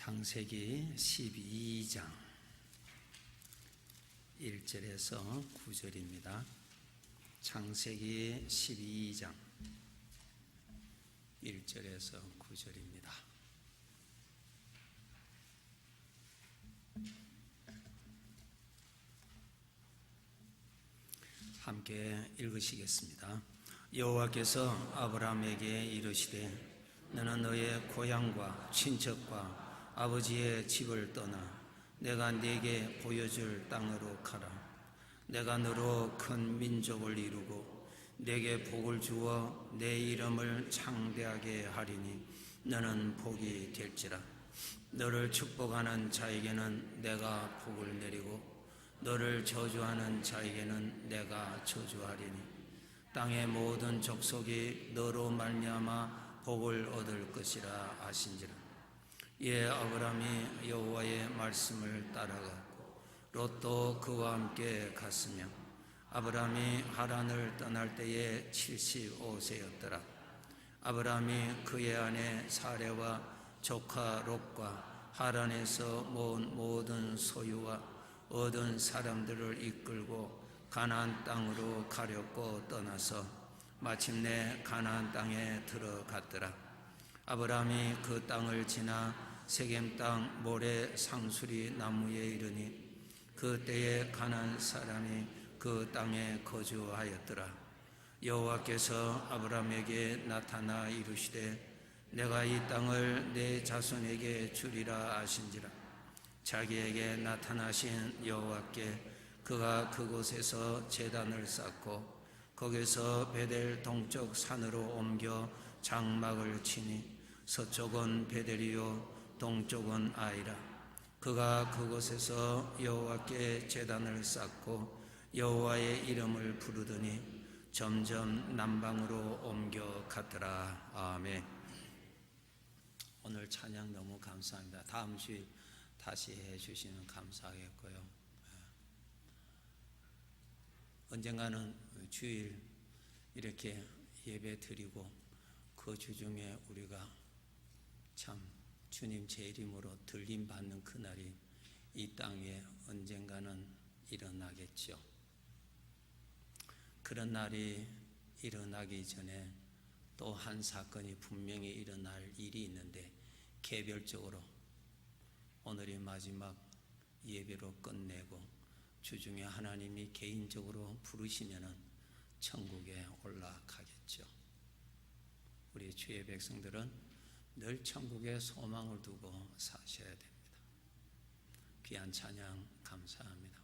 창세기 12장 1절에서 9절입니다. 창세기 12장 1절에서 9절입니다. 함께 읽으시겠습니다. 여호와께서 아브라함에게 이르시되 너는 너의 고향과 친척과 아버지의 집을 떠나 내가 네게 보여줄 땅으로 가라. 내가 너로 큰 민족을 이루고 네게 복을 주어 내 이름을 창대하게 하리니 너는 복이 될지라. 너를 축복하는 자에게는 내가 복을 내리고 너를 저주하는 자에게는 내가 저주하리니 땅의 모든 족속이 너로 말미암아 복을 얻을 것이라 하신지라. 이에 아브라함이 여호와의 말씀을 따라갔고 롯도 그와 함께 갔으며 아브라함이 하란을 떠날 때에 75세였더라. 아브라함이 그의 아내 사레와 조카 롯과 하란에서 모은 모든 소유와 얻은 사람들을 이끌고 가나안 땅으로 가려고 떠나서 마침내 가나안 땅에 들어갔더라. 아브라함이 그 땅을 지나 세겜 땅 모래 상수리 나무에 이르니 그때에 가나안 사람이 그 땅에 거주하였더라. 여호와께서 아브라함에게 나타나 이르시되 내가 이 땅을 내 자손에게 주리라 하신지라. 자기에게 나타나신 여호와께 그가 그곳에서 제단을 쌓고 거기서 베델 동쪽 산으로 옮겨 장막을 치니 서쪽은 베델이요 동쪽은 아이라. 그가 그곳에서 여호와께 제단을 쌓고 여호와의 이름을 부르더니 점점 남방으로 옮겨갔더라. 아멘. 오늘 찬양 너무 감사합니다. 다음 주일 다시 해주시면 감사하겠고요. 언젠가는 주일 이렇게 예배 드리고 그 주중에 우리가 참 주님 제 이름으로 들림 받는 그날이 이 땅에 언젠가는 일어나겠죠. 그런 날이 일어나기 전에 또 한 사건이 분명히 일어날 일이 있는데 개별적으로 오늘이 마지막 예배로 끝내고 주중에 하나님이 개인적으로 부르시면은 천국에 올라가겠죠. 우리 주의 백성들은 늘 천국에 소망을 두고 사셔야 됩니다. 귀한 찬양 감사합니다.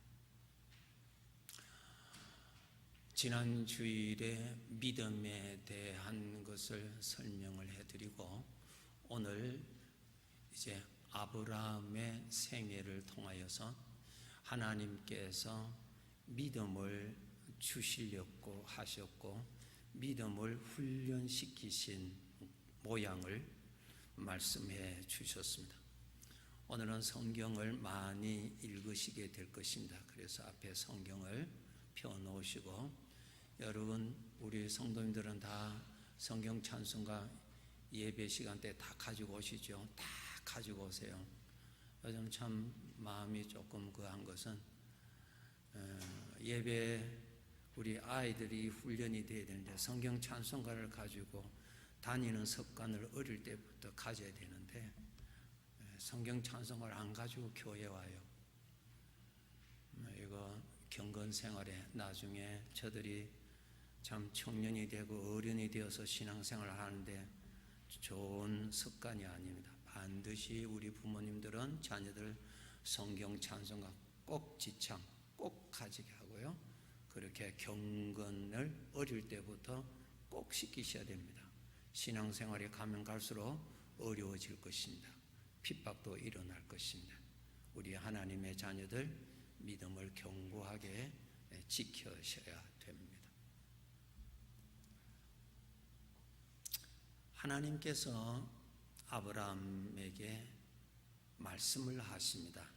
지난 주일에 믿음에 대한 것을 설명을 해드리고 오늘 이제 아브라함의 생애를 통하여서 하나님께서 믿음을 주시려고 하셨고 믿음을 훈련시키신 모양을 말씀해 주셨습니다. 오늘은 성경을 많이 읽으시게 될 것입니다. 그래서 앞에 성경을 펴놓으시고 여러분 우리 성도님들은 다 성경 찬송가 예배 시간 때 다 가지고 오시죠. 다 가지고 오세요. 요즘 참 마음이 조금 그한 것은 예배 우리 아이들이 훈련이 돼야 되는데 성경 찬송가를 가지고 다니는 습관을 어릴 때부터 가져야 되는데 성경 찬송가를 안 가지고 교회 와요. 이거 경건 생활에 나중에 저들이 참 청년이 되고 어른이 되어서 신앙생활을 하는데 좋은 습관이 아닙니다. 반드시 우리 부모님들은 자녀들 성경 찬송가 꼭 지참 꼭 가지게 하고요. 그렇게 경건을 어릴 때부터 꼭 시키셔야 됩니다. 신앙생활에 가면 갈수록 어려워질 것입니다. 핍박도 일어날 것입니다. 우리 하나님의 자녀들 믿음을 견고하게 지켜셔야 됩니다. 하나님께서 아브라함에게 말씀을 하십니다.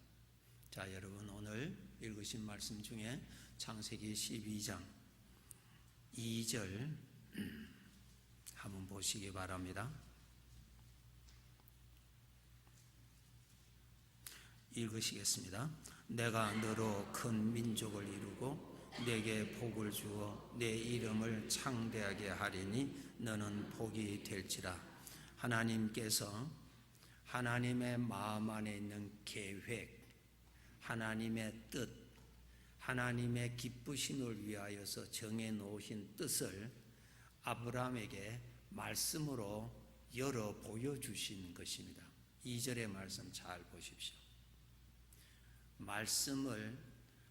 자, 여러분 오늘 읽으신 말씀 중에 창세기 12장 2절 한번 보시기 바랍니다. 읽으시겠습니다. 내가 너로 큰 민족을 이루고 내게 복을 주어 내 이름을 창대하게 하리니 너는 복이 될지라. 하나님께서 하나님의 마음 안에 있는 계획, 하나님의 뜻, 하나님의 기쁘심을 위하여서 정해 놓으신 뜻을 아브라함에게 말씀으로 열어 보여주신 것입니다. 2절의 말씀 잘 보십시오. 말씀을,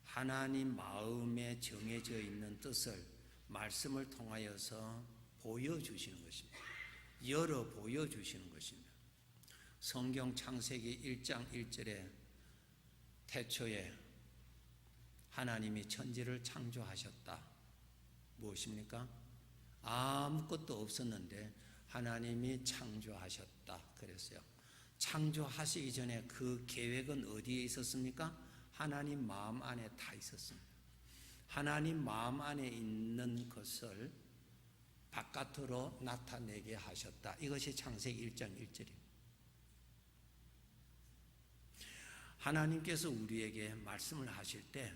하나님 마음에 정해져 있는 뜻을 말씀을 통하여서 보여주시는 것입니다. 열어 보여주시는 것입니다. 성경 창세기 1장 1절에 태초에 하나님이 천지를 창조하셨다. 무엇입니까? 아무것도 없었는데 하나님이 창조하셨다 그랬어요. 창조하시기 전에 그 계획은 어디에 있었습니까? 하나님 마음 안에 다 있었습니다. 하나님 마음 안에 있는 것을 바깥으로 나타내게 하셨다. 이것이 창세기 1장 1절입니다. 하나님께서 우리에게 말씀을 하실 때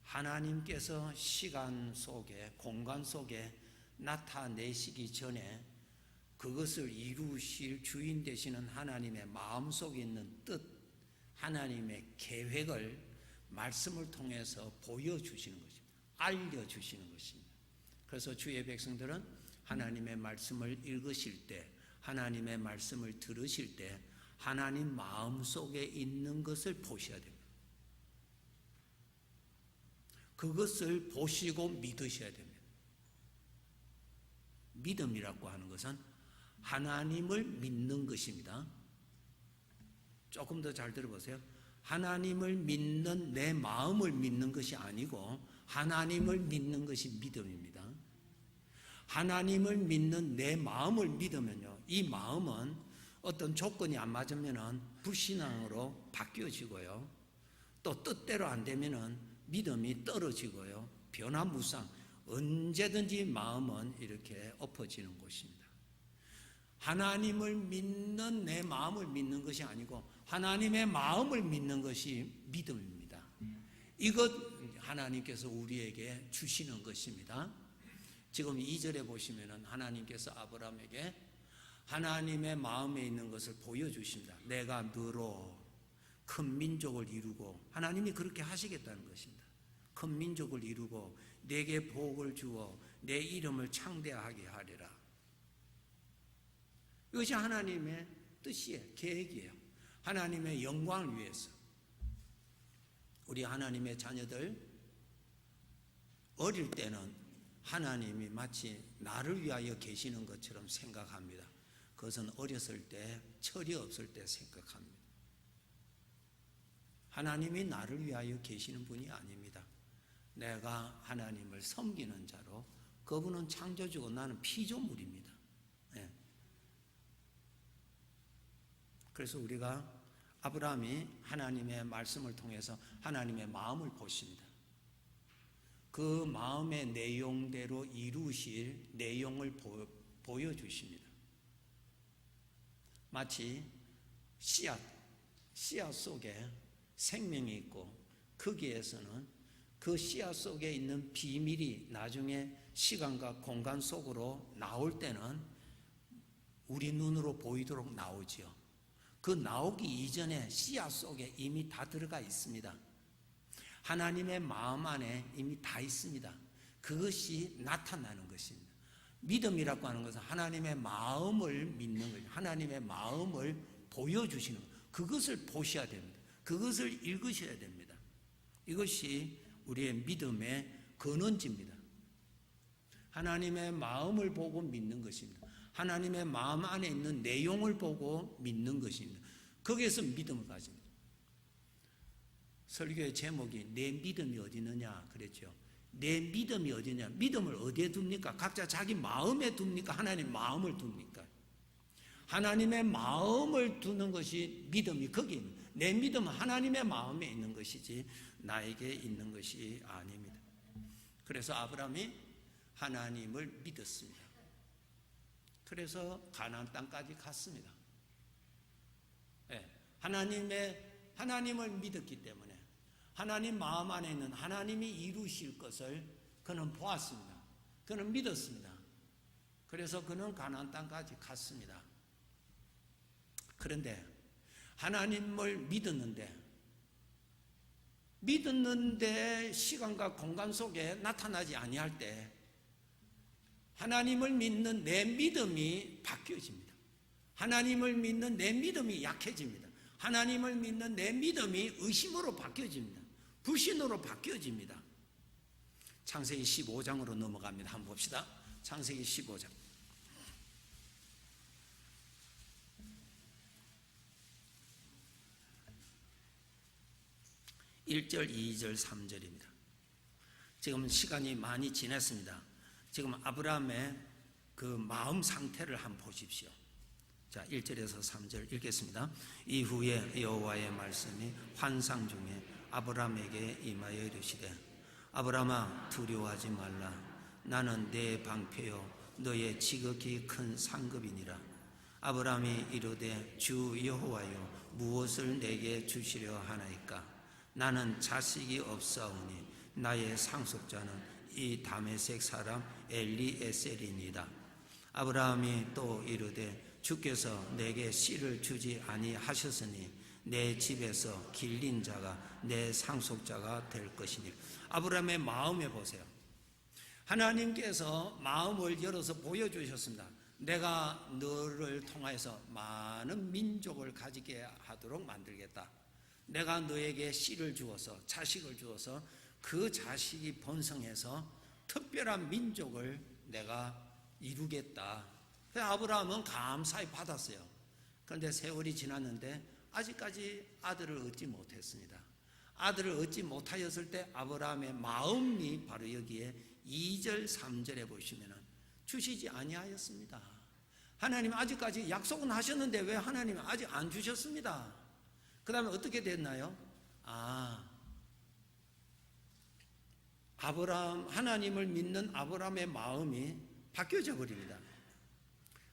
하나님께서 시간 속에, 공간 속에 나타내시기 전에 그것을 이루실 주인 되시는 하나님의 마음속에 있는 뜻, 하나님의 계획을 말씀을 통해서 보여주시는 것입니다. 알려주시는 것입니다. 그래서 주의 백성들은 하나님의 말씀을 읽으실 때, 하나님의 말씀을 들으실 때 하나님 마음속에 있는 것을 보셔야 됩니다. 그것을 보시고 믿으셔야 됩니다. 믿음이라고 하는 것은 하나님을 믿는 것입니다. 조금 더 잘 들어보세요. 하나님을 믿는 내 마음을 믿는 것이 아니고 하나님을 믿는 것이 믿음입니다. 하나님을 믿는 내 마음을 믿으면요, 이 마음은 어떤 조건이 안 맞으면 불신앙으로 바뀌어지고요, 또 뜻대로 안 되면 믿음이 떨어지고요, 변화무쌍, 언제든지 마음은 이렇게 엎어지는 것입니다. 하나님을 믿는 내 마음을 믿는 것이 아니고 하나님의 마음을 믿는 것이 믿음입니다. 이것 하나님께서 우리에게 주시는 것입니다. 지금 2절에 보시면 하나님께서 아브라함에게 하나님의 마음에 있는 것을 보여주십니다. 내가 너로 큰 민족을 이루고, 하나님이 그렇게 하시겠다는 것입니다. 큰 민족을 이루고 내게 복을 주어 내 이름을 창대하게 하리라. 이것이 하나님의 뜻이에요. 계획이에요. 하나님의 영광을 위해서. 우리 하나님의 자녀들 어릴 때는 하나님이 마치 나를 위하여 계시는 것처럼 생각합니다. 그것은 어렸을 때, 철이 없을 때 생각합니다. 하나님이 나를 위하여 계시는 분이 아닙니다. 내가 하나님을 섬기는 자로, 그분은 창조주고 나는 피조물입니다. 네. 그래서 우리가 아브라함이 하나님의 말씀을 통해서 하나님의 마음을 보십니다. 그 마음의 내용대로 이루실 내용을 보여주십니다. 마치 씨앗 속에 생명이 있고 거기에서는 그 씨앗 속에 있는 비밀이 나중에 시간과 공간 속으로 나올 때는 우리 눈으로 보이도록 나오지요. 그 나오기 이전에 씨앗 속에 이미 다 들어가 있습니다. 하나님의 마음 안에 이미 다 있습니다. 그것이 나타나는 것입니다. 믿음이라고 하는 것은 하나님의 마음을 믿는 거예요. 하나님의 마음을 보여주시는 거예요. 그것을 보셔야 됩니다. 그것을 읽으셔야 됩니다. 이것이 우리의 믿음의 근원지입니다. 하나님의 마음을 보고 믿는 것입니다. 하나님의 마음 안에 있는 내용을 보고 믿는 것입니다. 거기에서 믿음을 가집니다. 설교의 제목이 내 믿음이 어디 있느냐 그랬죠. 내 믿음이 어디냐? 믿음을 어디에 둡니까? 각자 자기 마음에 둡니까? 하나님 마음을 둡니까? 하나님의 마음을 두는 것이 믿음이 거기 있는, 내 믿음은 하나님의 마음에 있는 것이지 나에게 있는 것이 아닙니다. 그래서 아브라함이 하나님을 믿었습니다. 그래서 가나안 땅까지 갔습니다. 네. 하나님의 하나님을 믿었기 때문에 하나님 마음 안에 있는 하나님이 이루실 것을 그는 보았습니다. 그는 믿었습니다. 그래서 그는 가나안 땅까지 갔습니다. 그런데 하나님을 믿었는데 시간과 공간 속에 나타나지 아니할 때 하나님을 믿는 내 믿음이 바뀌어집니다. 하나님을 믿는 내 믿음이 약해집니다. 하나님을 믿는 내 믿음이 의심으로 바뀌어집니다. 불신으로 바뀌어집니다. 창세기 15장으로 넘어갑니다. 한번 봅시다. 창세기 15장 1절, 2절, 3절입니다. 지금 시간이 많이 지났습니다. 지금 아브라함의 그 마음 상태를 한번 보십시오. 자, 1절에서 3절 읽겠습니다. 이후에 여호와의 말씀이 환상 중에 아브라함에게 임하여 이르시되 아브라함아 두려워하지 말라. 나는 내 방패요 너의 지극히 큰 상급이니라. 아브라함이 이르되 주 여호와여 무엇을 내게 주시려 하나이까. 나는 자식이 없사오니 나의 상속자는 이 다메섹 사람 엘리에셀이니이다. 아브라함이 또 이르되 주께서 내게 씨를 주지 아니하셨으니 내 집에서 길린 자가 내 상속자가 될 것이니. 아브라함의 마음에 보세요. 하나님께서 마음을 열어서 보여주셨습니다. 내가 너를 통해서 많은 민족을 가지게 하도록 만들겠다. 내가 너에게 씨를 주어서 자식을 주어서 그 자식이 번성해서 특별한 민족을 내가 이루겠다. 그래서 아브라함은 감사히 받았어요. 그런데 세월이 지났는데 아직까지 아들을 얻지 못했습니다. 아들을 얻지 못하였을 때 아브라함의 마음이 바로 여기에 2절 3절에 보시면 주시지 아니하였습니다. 하나님 아직까지 약속은 하셨는데 왜 하나님 아직 안 주셨습니다. 그 다음에 어떻게 됐나요? 아브라함, 하나님을 믿는 아브라함의 마음이 바뀌어져 버립니다.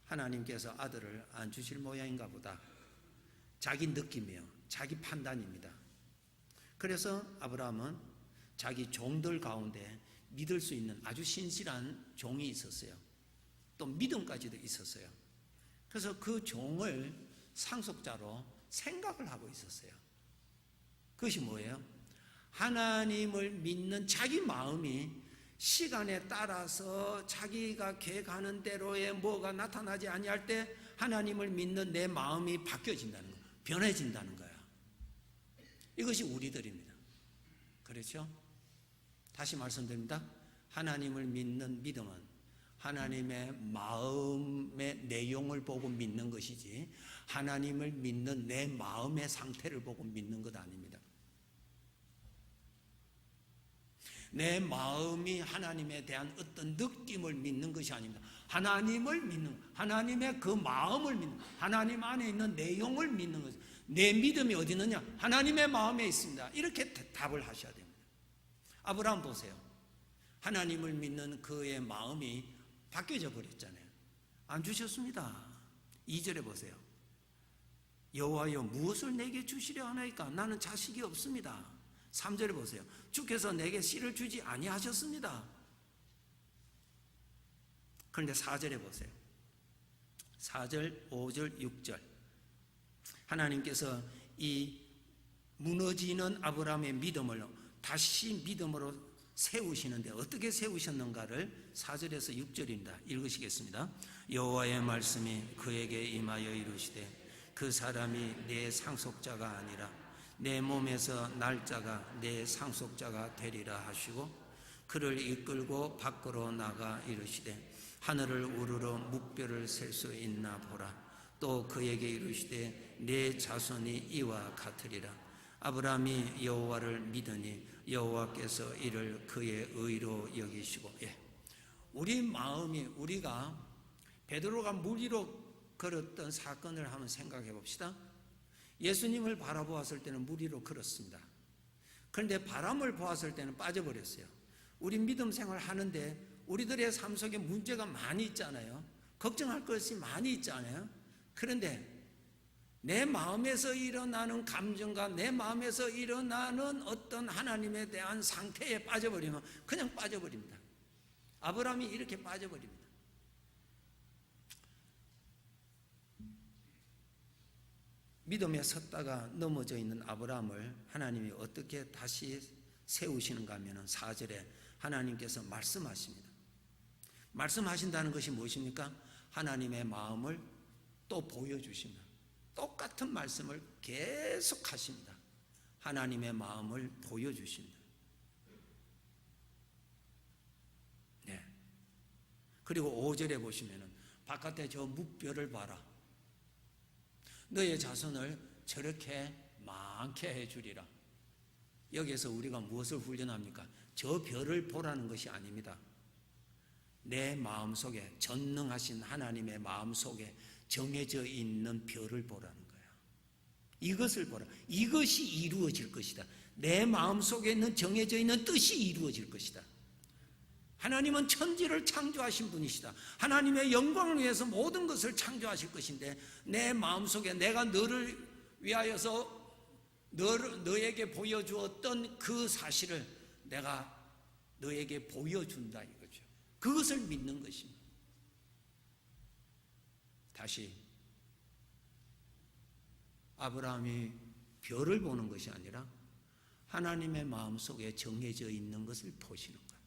하나님께서 아들을 안 주실 모양인가 보다. 자기 느낌이에요. 자기 판단입니다. 그래서 아브라함은 자기 종들 가운데 믿을 수 있는 아주 신실한 종이 있었어요. 또 믿음까지도 있었어요. 그래서 그 종을 상속자로 생각을 하고 있었어요. 그것이 뭐예요? 하나님을 믿는 자기 마음이 시간에 따라서 자기가 계획하는 대로의 뭐가 나타나지 아니할 때 하나님을 믿는 내 마음이 바뀌어진다는 거예요. 변해진다는 거예요. 이것이 우리들입니다. 그렇죠? 다시 말씀드립니다. 하나님을 믿는 믿음은 하나님의 마음의 내용을 보고 믿는 것이지 하나님을 믿는 내 마음의 상태를 보고 믿는 것 아닙니다. 내 마음이 하나님에 대한 어떤 느낌을 믿는 것이 아닙니다. 하나님을 믿는, 하나님의 그 마음을 믿는, 하나님 안에 있는 내용을 믿는 것. 내 믿음이 어디 있느냐? 하나님의 마음에 있습니다. 이렇게 답을 하셔야 됩니다. 아브라함 보세요. 하나님을 믿는 그의 마음이 바뀌어져 버렸잖아요. 안 주셨습니다. 2절에 보세요. 여호와여 무엇을 내게 주시려 하나이까? 나는 자식이 없습니다. 3절에 보세요. 주께서 내게 씨를 주지 아니하셨습니다. 그런데 4절에 보세요. 4절, 5절, 6절. 하나님께서 이 무너지는 아브라함의 믿음을 다시 믿음으로 세우시는데 어떻게 세우셨는가를 4절에서 6절입니다. 읽으시겠습니다. 여호와의 말씀이 그에게 임하여 이르시되 그 사람이 내 상속자가 아니라 내 몸에서 날짜가 내 상속자가 되리라 하시고 그를 이끌고 밖으로 나가 이르시되 하늘을 우러러 묵별을 셀 수 있나 보라. 또 그에게 이르시되 내 자손이 이와 같으리라. 아브라함이 여호와를 믿으니 여호와께서 이를 그의 의로 여기시고. 우리 마음이 우리가 베드로가 물 위로 걸었던 사건을 한번 생각해 봅시다. 예수님을 바라보았을 때는 물 위로 걸었습니다. 그런데 바람을 보았을 때는 빠져버렸어요. 우리 믿음 생활 하는데 우리들의 삶 속에 문제가 많이 있잖아요. 걱정할 것이 많이 있잖아요. 그런데 내 마음에서 일어나는 감정과 내 마음에서 일어나는 어떤 하나님에 대한 상태에 빠져버리면 그냥 빠져버립니다. 아브라함이 이렇게 빠져버립니다. 믿음에 섰다가 넘어져 있는 아브라함을 하나님이 어떻게 다시 세우시는가 하면 4절에 하나님께서 말씀하십니다. 말씀하신다는 것이 무엇입니까? 하나님의 마음을 또 보여주십니다. 똑같은 말씀을 계속 하십니다. 하나님의 마음을 보여주십니다. 네. 그리고 5절에 보시면은 바깥에 저 묵별을 봐라. 너의 자손을 저렇게 많게 해주리라. 여기에서 우리가 무엇을 훈련합니까? 저 별을 보라는 것이 아닙니다. 내 마음속에, 전능하신 하나님의 마음속에 정해져 있는 별을 보라는 거예요. 이것을 보라. 이것이 이루어질 것이다. 내 마음속에 있는 정해져 있는 뜻이 이루어질 것이다. 하나님은 천지를 창조하신 분이시다. 하나님의 영광을 위해서 모든 것을 창조하실 것인데 내 마음속에 내가 너를 위하여서 너에게 보여주었던 그 사실을 내가 너에게 보여준다 이거죠. 그것을 믿는 것입니다. 다시 아브라함이 별을 보는 것이 아니라 하나님의 마음속에 정해져 있는 것을 보시는 거예요.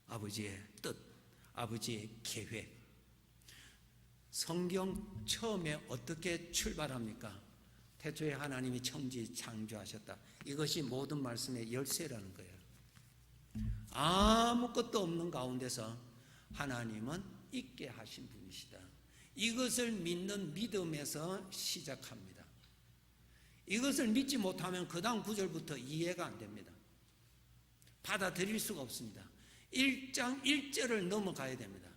아버지의 뜻, 아버지의 계획. 성경 처음에 어떻게 출발합니까? 태초에 하나님이 천지 창조하셨다. 이것이 모든 말씀의 열쇠라는 거예요. 아무것도 없는 가운데서 하나님은 있게 하신 분이시다. 이것을 믿는 믿음에서 시작합니다. 이것을 믿지 못하면 그 다음 구절부터 이해가 안 됩니다. 받아들일 수가 없습니다. 1장 1절을 넘어가야 됩니다.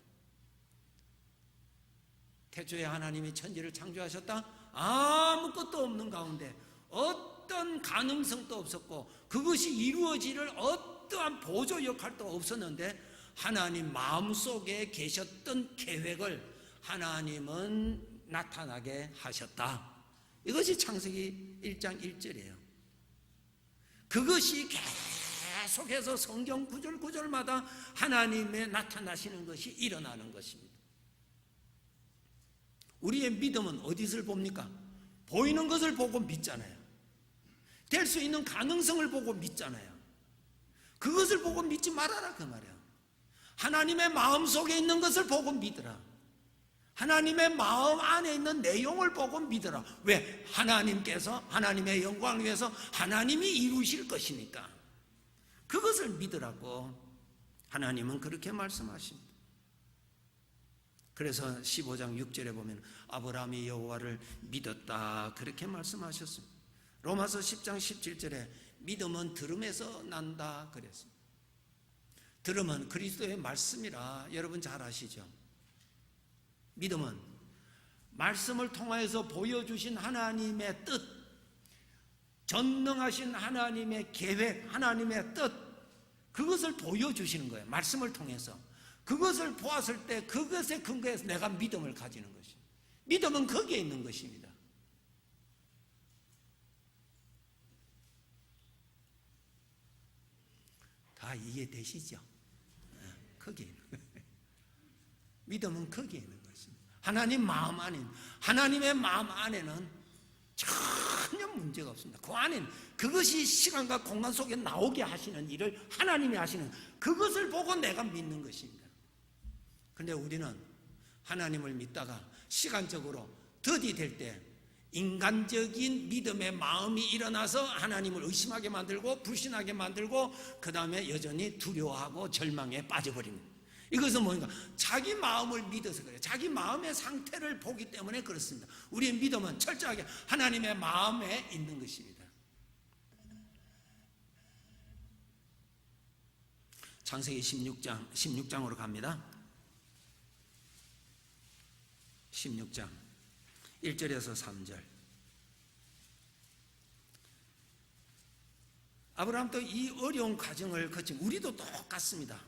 태초에 하나님이 천지를 창조하셨다. 아무것도 없는 가운데 어떤 가능성도 없었고 그것이 이루어지를 어떠한 보조 역할도 없었는데 하나님 마음속에 계셨던 계획을 하나님은 나타나게 하셨다. 이것이 창세기 1장 1절이에요. 그것이 계속해서 성경 구절 구절마다 하나님의 나타나시는 것이 일어나는 것입니다. 우리의 믿음은 어디를 봅니까? 보이는 것을 보고 믿잖아요. 될 수 있는 가능성을 보고 믿잖아요. 그것을 보고 믿지 말아라 그 말이에요. 하나님의 마음속에 있는 것을 보고 믿으라. 하나님의 마음 안에 있는 내용을 보고 믿으라. 왜? 하나님께서 하나님의 영광을 위해서 하나님이 이루실 것이니까 그것을 믿으라고 하나님은 그렇게 말씀하십니다. 그래서 15장 6절에 보면 아브라함이 여호와를 믿었다 그렇게 말씀하셨습니다. 로마서 10장 17절에 믿음은 들음에서 난다 그랬습니다. 들음은 그리스도의 말씀이라 여러분 잘 아시죠? 믿음은 말씀을 통하여서 보여주신 하나님의 뜻, 전능하신 하나님의 계획, 하나님의 뜻, 그것을 보여주시는 거예요. 말씀을 통해서. 그것을 보았을 때 그것에 근거해서 내가 믿음을 가지는 것입니다. 믿음은 거기에 있는 것입니다. 다 이해되시죠? 거기에 있는 거예요. 믿음은 거기에 있는 것입니다. 하나님 마음 안에, 하나님의 마음 안에는 전혀 문제가 없습니다. 그 안에는 그것이 시간과 공간 속에 나오게 하시는 일을 하나님이 하시는 그것을 보고 내가 믿는 것입니다. 그런데 우리는 하나님을 믿다가 시간적으로 더디 될 때 인간적인 믿음의 마음이 일어나서 하나님을 의심하게 만들고 불신하게 만들고 그 다음에 여전히 두려워하고 절망에 빠져버립니다. 이것은 뭔가 자기 마음을 믿어서 그래요. 자기 마음의 상태를 보기 때문에 그렇습니다. 우리의 믿음은 철저하게 하나님의 마음에 있는 것입니다. 창세기 16장으로 갑니다. 16장 1절에서 3절. 아브라함도 이 어려운 과정을 거친 우리도 똑같습니다.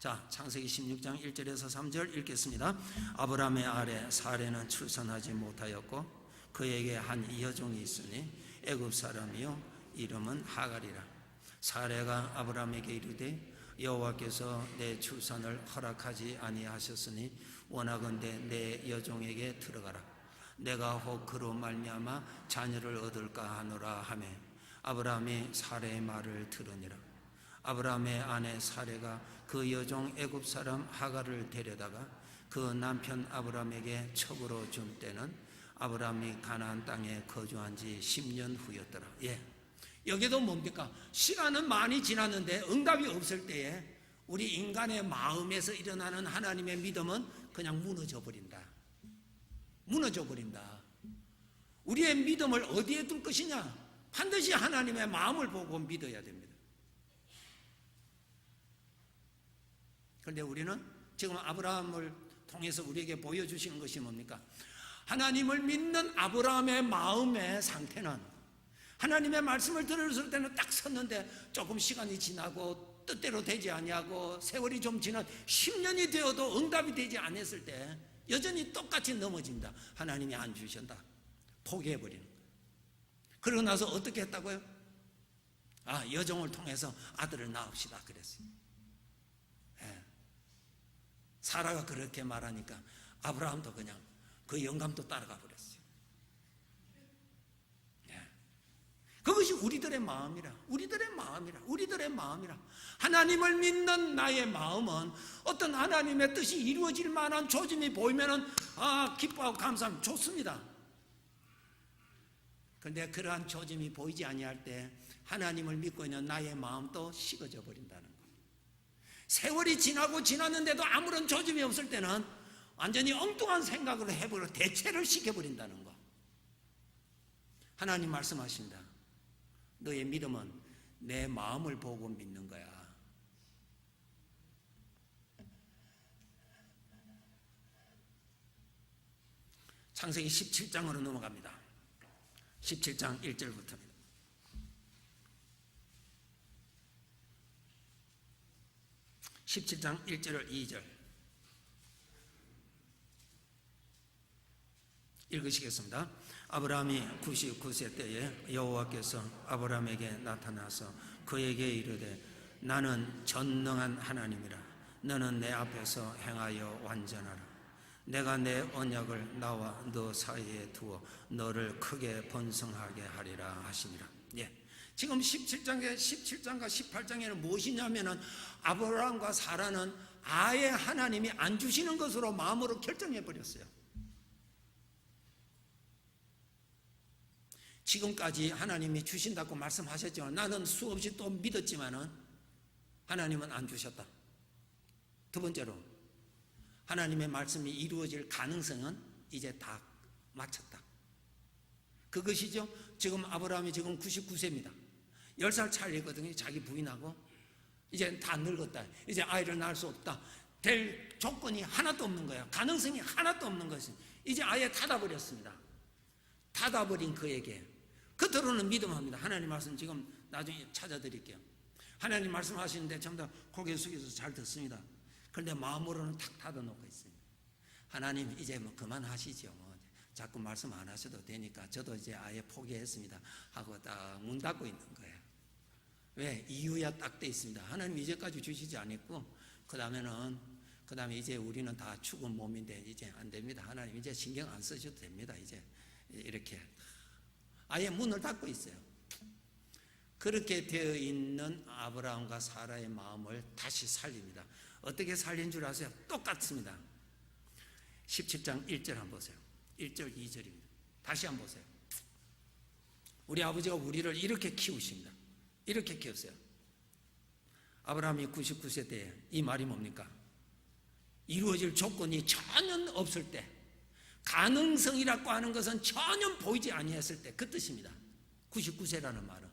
자, 창세기 16장 1절에서 3절 읽겠습니다. 아브라함의 아내 사레는 출산하지 못하였고 그에게 한 여종이 있으니 애굽 사람이요 이름은 하갈이라. 사레가 아브라함에게 이르되 여호와께서 내 출산을 허락하지 아니하셨으니 원하건대 내 여종에게 들어가라. 내가 혹 그로 말미암아 자녀를 얻을까 하노라 하매 아브라함이 사레의 말을 들으니라. 아브라함의 아내 사레가 그 여종 애굽 사람 하갈을 데려다가 그 남편 아브라함에게 첩으로 준 때는 아브라함이 가나안 땅에 거주한 지 10년 후였더라. 여기도 뭡니까? 시간은 많이 지났는데 응답이 없을 때에 우리 인간의 마음에서 일어나는 하나님의 믿음은 그냥 무너져 버린다. 무너져 버린다. 우리의 믿음을 어디에 둘 것이냐? 반드시 하나님의 마음을 보고 믿어야 됩니다. 그런데 우리는 지금 아브라함을 통해서 우리에게 보여주시는 것이 뭡니까? 하나님을 믿는 아브라함의 마음의 상태는 하나님의 말씀을 들었을 때는 딱 섰는데 조금 시간이 지나고 뜻대로 되지 아니하고 세월이 좀 지난 10년이 되어도 응답이 되지 않았을 때 여전히 똑같이 넘어진다. 하나님이 안 주신다. 포기해버리는 거예요. 그러고 나서 어떻게 했다고요? 여종을 통해서 아들을 낳읍시다 그랬어요. 사라가 그렇게 말하니까 아브라함도 그냥 그 영감도 따라가 버렸어요. 그것이 우리들의 마음이라. 하나님을 믿는 나의 마음은 어떤 하나님의 뜻이 이루어질 만한 조짐이 보이면은 기뻐하고 감사하면 좋습니다. 그런데 그러한 조짐이 보이지 아니할 때 하나님을 믿고 있는 나의 마음도 식어져 버린다는 거예요. 세월이 지나고 지났는데도 아무런 조짐이 없을 때는 완전히 엉뚱한 생각을 해버려 대체를 시켜버린다는 거. 하나님 말씀하십니다. 너의 믿음은 내 마음을 보고 믿는 거야. 창세기 17장으로 넘어갑니다. 17장 1절부터입니다. 17장 1절 2절 읽으시겠습니다. 아브라함이 99세 때에 여호와께서 아브라함에게 나타나서 그에게 이르되 나는 전능한 하나님이라. 너는 내 앞에서 행하여 완전하라. 내가 내 언약을 나와 너 사이에 두어 너를 크게 번성하게 하리라 하시니라. 지금 17장과 18장에는 무엇이냐면은 아브라함과 사라는 아예 하나님이 안 주시는 것으로 마음으로 결정해 버렸어요. 지금까지 하나님이 주신다고 말씀하셨지만 나는 수없이 또 믿었지만은 하나님은 안 주셨다. 두 번째로 하나님의 말씀이 이루어질 가능성은 이제 다 마쳤다. 그것이죠. 지금 아브라함이 지금 99세입니다. 10살 차이거든요. 자기 부인하고 이제 다 늙었다. 이제 아이를 낳을 수 없다. 될 조건이 하나도 없는 거야. 가능성이 하나도 없는 것이 이제 아예 닫아버렸습니다. 닫아버린 그에게 겉으로는 믿음합니다. 하나님 말씀 지금 나중에 찾아드릴게요. 하나님 말씀하시는데 전부 다 고개 숙여서 잘 듣습니다. 그런데 마음으로는 탁 닫아놓고 있습니다. 하나님 이제 뭐 그만하시죠. 뭐 자꾸 말씀 안 하셔도 되니까 저도 이제 아예 포기했습니다 하고 딱 문 닫고 있는 거예요. 왜? 이유야 딱 돼 있습니다. 하나님 이제까지 주시지 않았고 그 다음에 이제 우리는 다 죽은 몸인데 이제 안 됩니다. 하나님 이제 신경 안 쓰셔도 됩니다. 이제 이렇게 아예 문을 닫고 있어요. 그렇게 되어 있는 아브라함과 사라의 마음을 다시 살립니다. 어떻게 살린 줄 아세요? 똑같습니다. 17장 1절 한번 보세요. 1절 2절입니다. 다시 한번 보세요. 우리 아버지가 우리를 이렇게 키우십니다. 이렇게 키웠어요. 아브라함이 99세 때에 이 말이 뭡니까? 이루어질 조건이 전혀 없을 때, 가능성이라고 하는 것은 전혀 보이지 아니했을 때 그 뜻입니다. 99세라는 말은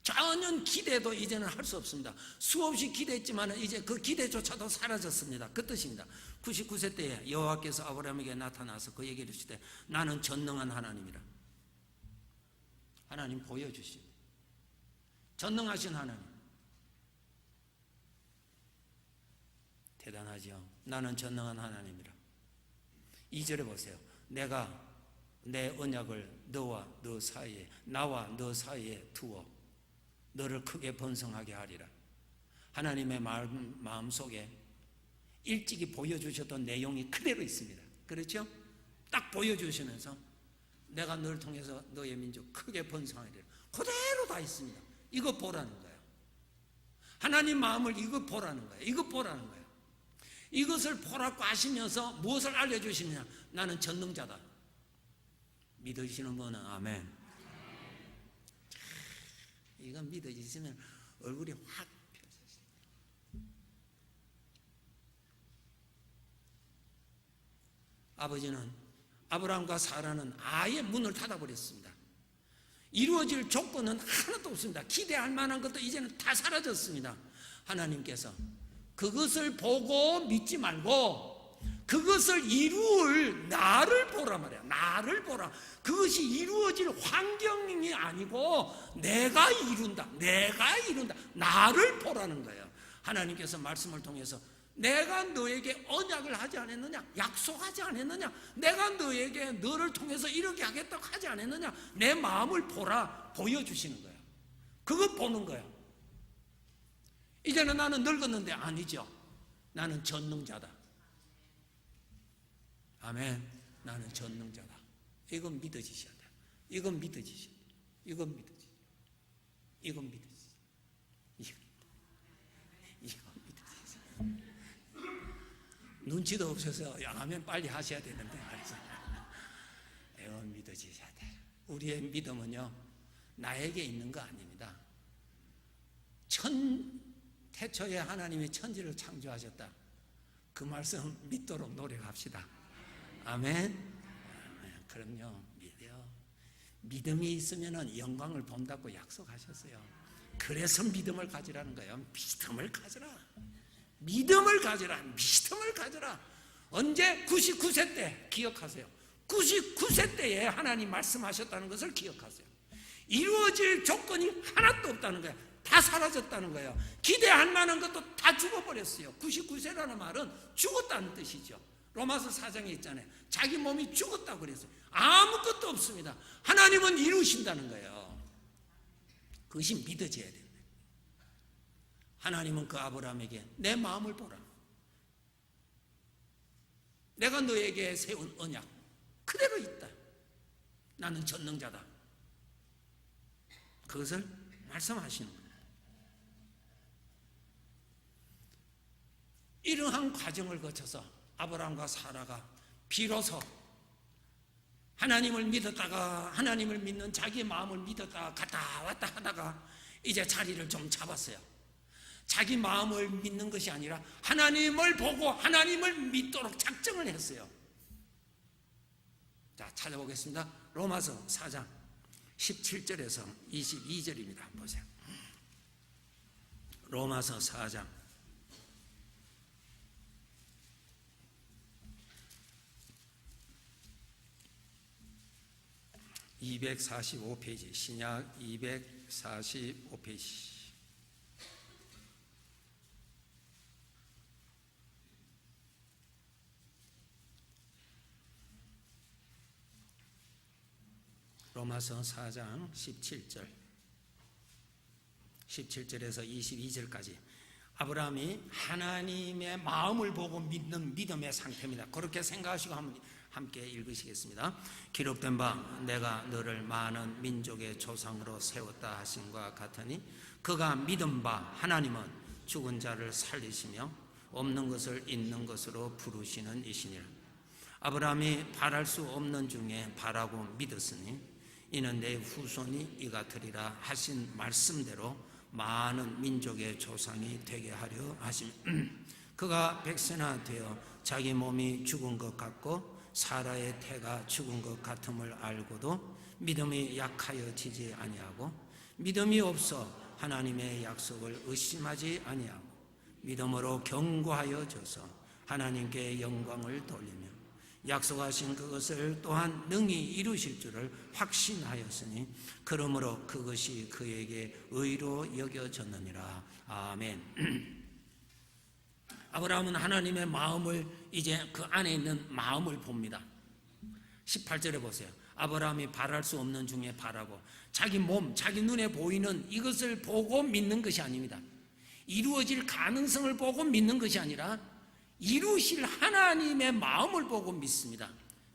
전혀 기대도 이제는 할 수 없습니다. 수없이 기대했지만 이제 그 기대조차도 사라졌습니다. 그 뜻입니다. 99세 때에 여호와께서 아브라함에게 나타나서 그에게 이르시되 나는 전능한 하나님이라. 하나님 보여주십니다. 전능하신 하나님. 대단하죠. 나는 전능한 하나님이라. 2절에 보세요. 내가 내 언약을 너와 너 사이에, 나와 너 사이에 두어 너를 크게 번성하게 하리라. 하나님의 마음속에 일찍이 보여주셨던 내용이 그대로 있습니다. 그렇죠? 딱 보여주시면서 내가 너를 통해서 너의 민족 크게 번성하게 되리라. 그대로 다 있습니다. 이거 보라는 거예요. 하나님 마음을 이거 보라는 거예요. 이거 보라는 거예요. 이것을 보라고 하시면서 무엇을 알려주시느냐? 나는 전능자다. 믿으시는 분은 아멘. 이건 믿어지시면 얼굴이 확 펴져요. 아버지는 아브라함과 사라는 아예 문을 닫아버렸습니다. 이루어질 조건은 하나도 없습니다. 기대할 만한 것도 이제는 다 사라졌습니다. 하나님께서 그것을 보고 믿지 말고 그것을 이루을 나를 보라 말이야. 나를 보라. 그것이 이루어질 환경이 아니고 내가 이룬다. 내가 이룬다. 나를 보라는 거예요. 하나님께서 말씀을 통해서 내가 너에게 언약을 하지 않았느냐? 약속하지 않았느냐? 내가 너에게 너를 통해서 이렇게 하겠다고 하지 않았느냐? 내 마음을 보라. 보여주시는 거예요. 그거 보는 거예요. 이제는 나는 늙었는데 아니죠. 나는 전능자다. 아멘. 나는 전능자다. 이건 믿어지셔야 돼요. 이건 믿어지셔야 돼요. 이건 믿어지셔야 돼요. 이건 믿어지셔야 돼요. 이건 믿어지셔야 돼요. 눈치도 없어서 아멘 빨리 하셔야 되는데 이건 믿어지셔야 돼요. 우리의 믿음은요 나에게 있는 거 아닙니다. 태초에 하나님이 천지를 창조하셨다. 그 말씀 믿도록 노력합시다. 아멘. 그럼요. 믿음이 있으면 영광을 본다고 약속하셨어요. 그래서 믿음을 가지라는 거예요. 믿음을 가져라. 믿음을 가져라. 믿음을 가져라. 언제? 99세 때 기억하세요. 99세 때에 하나님 말씀하셨다는 것을 기억하세요. 이루어질 조건이 하나도 없다는 거예요. 다 사라졌다는 거예요. 기대할 만한 것도 다 죽어버렸어요. 99세라는 말은 죽었다는 뜻이죠. 로마서 4장에 있잖아요. 자기 몸이 죽었다고 그랬어요. 아무것도 없습니다. 하나님은 이루신다는 거예요. 그것이 믿어져야 됩니다. 하나님은 그 아브라함에게 내 마음을 보라. 내가 너에게 세운 언약 그대로 있다. 나는 전능자다. 그것을 말씀하시는 거예요. 이러한 과정을 거쳐서 아브라함과 사라가 비로소 하나님을 믿었다가 하나님을 믿는 자기의 마음을 믿었다가 갔다 왔다 하다가 이제 자리를 좀 잡았어요. 자기 마음을 믿는 것이 아니라 하나님을 보고 하나님을 믿도록 작정을 했어요. 자, 찾아보겠습니다. 로마서 4장 17절에서 22절입니다. 보세요. 로마서 4장 245페이지, 신약 245페이지. 로마서 4장 17절, 17절에서 22절까지 아브라함이 하나님의 마음을 보고 믿는 믿음의 상태입니다. 그렇게 생각하시고 함께 읽으시겠습니다. 기록된 바 내가 너를 많은 민족의 조상으로 세웠다 하심과 같으니 그가 믿은 바 하나님은 죽은 자를 살리시며 없는 것을 있는 것으로 부르시는 이시니라. 아브라함이 바랄 수 없는 중에 바라고 믿었으니 이는 내 후손이 이같으리라 하신 말씀대로 많은 민족의 조상이 되게 하려 하시며 그가 백세나 되어 자기 몸이 죽은 것 같고 사라의 태가 죽은 것 같음을 알고도 믿음이 약하여지지 아니하고 믿음이 없어 하나님의 약속을 의심하지 아니하고 믿음으로 견고하여져서 하나님께 영광을 돌리며 약속하신 그것을 또한 능히 이루실 줄을 확신하였으니 그러므로 그것이 그에게 의로 여겨졌느니라. 아멘. 아브라함은 하나님의 마음을, 이제 그 안에 있는 마음을 봅니다. 18절에 보세요. 아브라함이 바랄 수 없는 중에 바라고, 자기 몸, 자기 눈에 보이는 이것을 보고 믿는 것이 아닙니다. 이루어질 가능성을 보고 믿는 것이 아니라 이루실 하나님의 마음을 보고 믿습니다.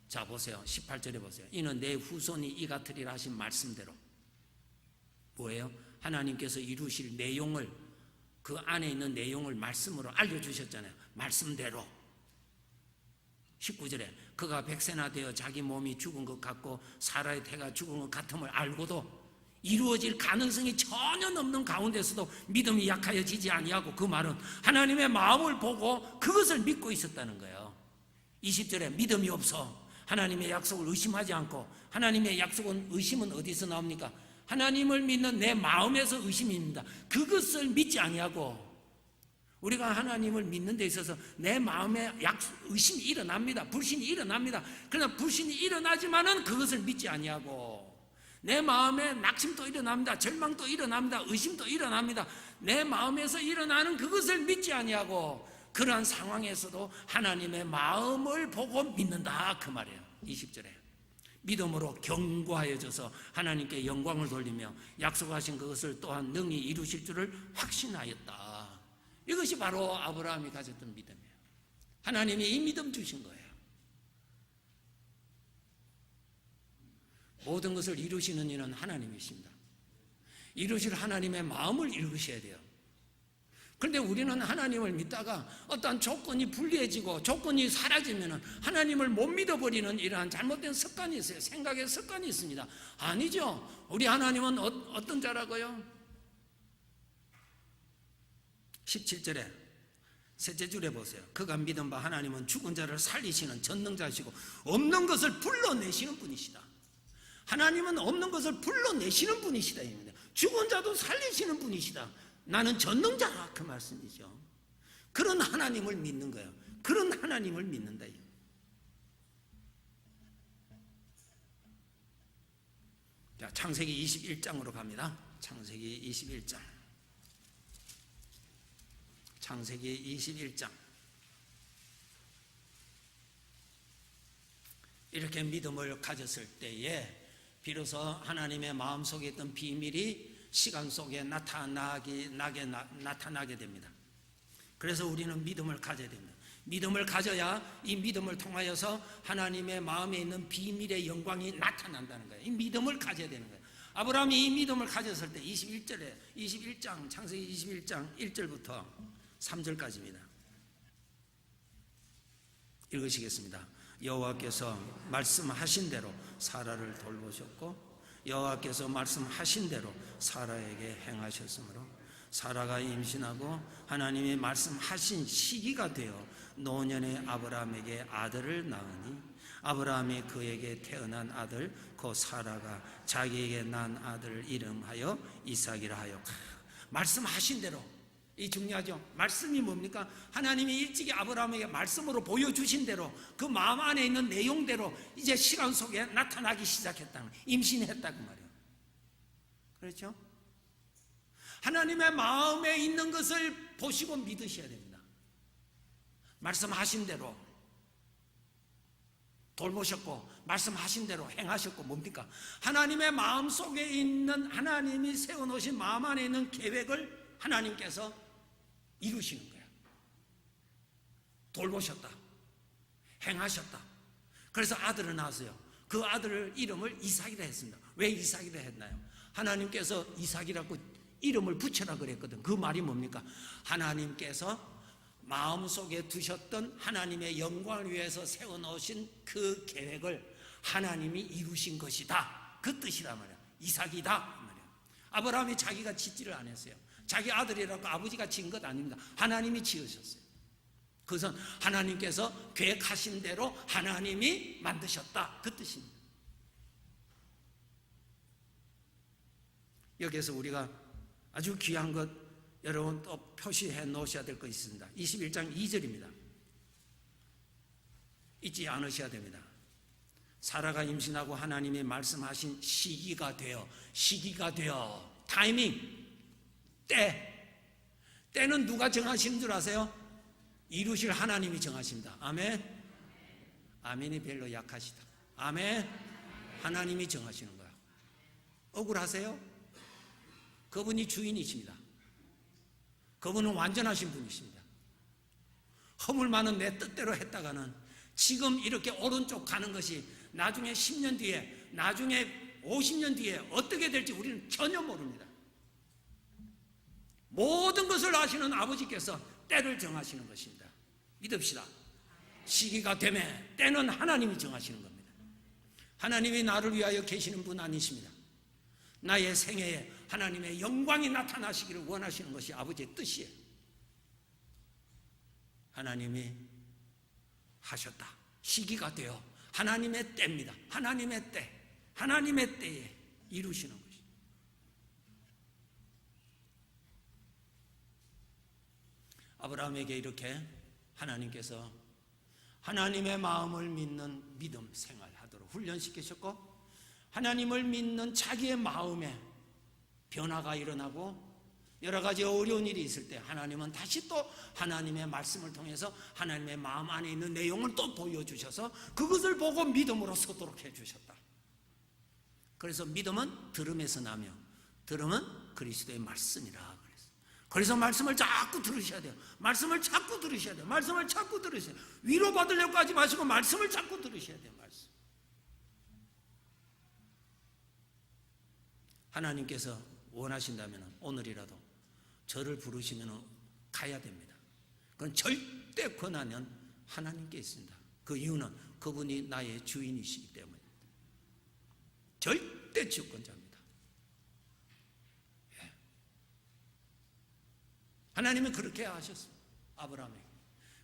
자 보세요. 18절에 보세요. 이는 내 후손이 이같으리라 하신 말씀대로. 뭐예요? 하나님께서 이루실 내용을, 그 안에 있는 내용을 말씀으로 알려주셨잖아요. 말씀대로. 19절에 그가 백세나 되어 자기 몸이 죽은 것 같고 사라의 태가 죽은 것 같음을 알고도 이루어질 가능성이 전혀 없는 가운데서도 믿음이 약하여지지 아니하고, 그 말은 하나님의 마음을 보고 그것을 믿고 있었다는 거예요. 20절에 믿음이 없어 하나님의 약속을 의심하지 않고, 하나님의 약속은, 의심은 어디서 나옵니까? 하나님을 믿는 내 마음에서 의심입니다. 그것을 믿지 아니하고, 우리가 하나님을 믿는 데 있어서 내 마음에 의심이 일어납니다. 불신이 일어납니다. 그러나 불신이 일어나지만은 그것을 믿지 아니하고, 내 마음에 낙심도 일어납니다. 절망도 일어납니다. 의심도 일어납니다. 내 마음에서 일어나는 그것을 믿지 아니하고, 그러한 상황에서도 하나님의 마음을 보고 믿는다, 그 말이에요. 20절에 믿음으로 견고하여져서 하나님께 영광을 돌리며 약속하신 그것을 또한 능히 이루실 줄을 확신하였다. 이것이 바로 아브라함이 가졌던 믿음이에요. 하나님이 이 믿음 주신 거예요. 모든 것을 이루시는 이는 하나님이십니다. 이루실 하나님의 마음을 읽으셔야 돼요. 그런데 우리는 하나님을 믿다가 어떠한 조건이 불리해지고 조건이 사라지면 하나님을 못 믿어버리는 이러한 잘못된 습관이 있어요. 생각의 습관이 있습니다. 아니죠. 우리 하나님은 어떤 자라고요? 17절에 셋째 줄에 보세요. 그가 믿은 바 하나님은 죽은 자를 살리시는 전능자시고 없는 것을 불러내시는 분이시다. 하나님은 없는 것을 불러내시는 분이시다. 죽은 자도 살리시는 분이시다. 나는 전능자라, 그 말씀이죠. 그런 하나님을 믿는 거예요. 그런 하나님을 믿는다. 자, 창세기 21장으로 갑니다. 창세기 21장. 창세기 21장. 이렇게 믿음을 가졌을 때에 비로소 하나님의 마음속에 있던 비밀이 시간 속에 나타나게 됩니다. 그래서 우리는 믿음을 가져야 됩니다. 믿음을 가져야 이 믿음을 통하여서 하나님의 마음에 있는 비밀의 영광이 나타난다는 거예요. 이 믿음을 가져야 되는 거예요. 아브라함이 이 믿음을 가졌을 때 21장 창세기 21장 1절부터 3절까지입니다. 읽으시겠습니다. 여호와께서 말씀하신 대로 사라를 돌보셨고 여호와께서 말씀하신 대로 사라에게 행하셨으므로 사라가 임신하고 하나님이 말씀하신 시기가 되어 노년의 아브라함에게 아들을 낳으니 아브라함이 그에게 태어난 아들 곧 사라가 자기에게 낳은 아들을 이름하여 이삭이라 하여. 말씀하신 대로, 이 중요하죠. 말씀이 뭡니까? 하나님이 일찍이 아브라함에게 말씀으로 보여주신 대로 그 마음 안에 있는 내용대로 이제 시간 속에 나타나기 시작했다는, 임신했다고 말이에요. 그렇죠? 하나님의 마음에 있는 것을 보시고 믿으셔야 됩니다. 말씀하신 대로 돌보셨고 말씀하신 대로 행하셨고, 뭡니까? 하나님의 마음 속에 있는, 하나님이 세워놓으신 마음 안에 있는 계획을 하나님께서 이루시는 거예요. 돌보셨다, 행하셨다. 그래서 아들을 낳았어요. 그 아들을 이름을 이삭이라 했습니다. 왜 이삭이라 했나요? 하나님께서 이삭이라고 이름을 붙여라 그랬거든. 그 말이 뭡니까? 하나님께서 마음속에 두셨던 하나님의 영광을 위해서 세워놓으신 그 계획을 하나님이 이루신 것이다, 그 뜻이란 말이야. 이삭이다 말이야. 아브라함이 자기가 짓지를 안 했어요. 자기 아들이라고 아버지가 지은 것 아닙니다. 하나님이 지으셨어요. 그것은 하나님께서 계획하신 대로 하나님이 만드셨다, 그 뜻입니다. 여기에서 우리가 아주 귀한 것 여러분 또 표시해 놓으셔야 될 것 있습니다. 21장 2절입니다. 잊지 않으셔야 됩니다. 사라가 임신하고 하나님이 말씀하신 시기가 되어 타이밍, 때는 누가 정하신 줄 아세요? 이루실 하나님이 정하십니다. 아멘. 아멘이 별로 약하시다. 아멘. 하나님이 정하시는 거야. 억울하세요? 그분이 주인이십니다. 그분은 완전하신 분이십니다. 허물 많은 내 뜻대로 했다가는 지금 이렇게 오른쪽 가는 것이 나중에 10년 뒤에, 나중에 50년 뒤에 어떻게 될지 우리는 전혀 모릅니다. 모든 것을 아시는 아버지께서 때를 정하시는 것입니다. 믿읍시다. 시기가 되면 때는 하나님이 정하시는 겁니다. 하나님이 나를 위하여 계시는 분 아니십니다. 나의 생애에 하나님의 영광이 나타나시기를 원하시는 것이 아버지의 뜻이에요. 하나님이 하셨다. 시기가 되어 하나님의 때입니다. 하나님의 때, 하나님의 때에 이루시는 것입니다. 아브라함에게 이렇게 하나님께서 하나님의 마음을 믿는 믿음 생활하도록 훈련시키셨고, 하나님을 믿는 자기의 마음에 변화가 일어나고 여러 가지 어려운 일이 있을 때 하나님은 다시 또 하나님의 말씀을 통해서 하나님의 마음 안에 있는 내용을 또 보여주셔서 그것을 보고 믿음으로 서도록 해주셨다. 그래서 믿음은 들음에서 나며 들음은 그리스도의 말씀이라 그랬어요. 그래서 말씀을 자꾸 들으셔야 돼요. 말씀을 자꾸 들으셔야 돼요. 말씀을 자꾸 들으셔야 돼요. 위로받으려고 하지 마시고 말씀을 자꾸 들으셔야 돼요. 말씀. 하나님께서 원하신다면 오늘이라도 저를 부르시면 가야 됩니다. 그건 절대 권한은 하나님께 있습니다. 그 이유는 그분이 나의 주인이시기 때문입니다. 절대 주권자입니다. 예. 하나님은 그렇게 하셨습니다. 아브라함에게.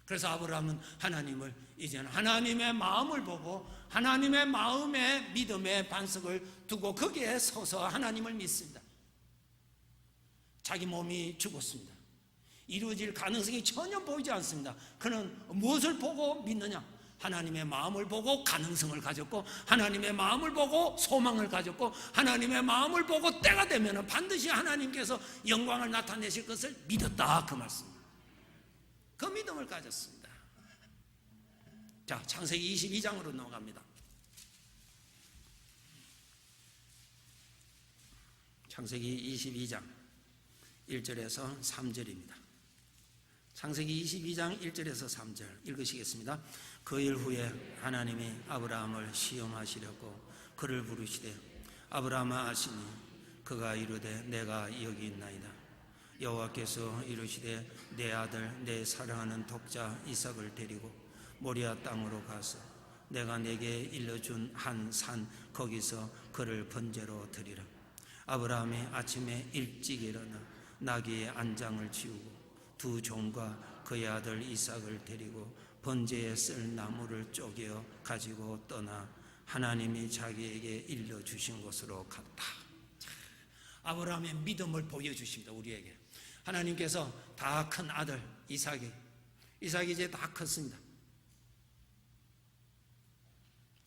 그래서 아브라함은 하나님을 이제는 하나님의 마음을 보고 하나님의 마음에 믿음의 반석을 두고 거기에 서서 하나님을 믿습니다. 자기 몸이 죽었습니다. 이루어질 가능성이 전혀 보이지 않습니다. 그는 무엇을 보고 믿느냐? 하나님의 마음을 보고 가능성을 가졌고, 하나님의 마음을 보고 소망을 가졌고, 하나님의 마음을 보고 때가 되면 반드시 하나님께서 영광을 나타내실 것을 믿었다. 그 말씀입니다. 그 믿음을 가졌습니다. 자, 창세기 22장으로 넘어갑니다. 창세기 22장 1절에서 3절입니다. 창세기 22장 1절에서 3절 읽으시겠습니다. 그 일 후에 하나님이 아브라함을 시험하시려고 그를 부르시되 아브라함아 아시니 그가 이르되 내가 여기 있나이다. 여호와께서 이르시되 내 아들 내 사랑하는 독자 이삭을 데리고 모리아 땅으로 가서 내가 내게 일러준 한 산 거기서 그를 번제로 드리라. 아브라함이 아침에 일찍 일어나 나귀의 안장을 치우고 두 종과 그의 아들 이삭을 데리고 번제에 쓸 나무를 쪼개어 가지고 떠나 하나님이 자기에게 일러주신 곳으로 갔다. 아브라함의 믿음을 보여주십니다. 우리에게 하나님께서 다 큰 아들 이삭이 이제 다 컸습니다.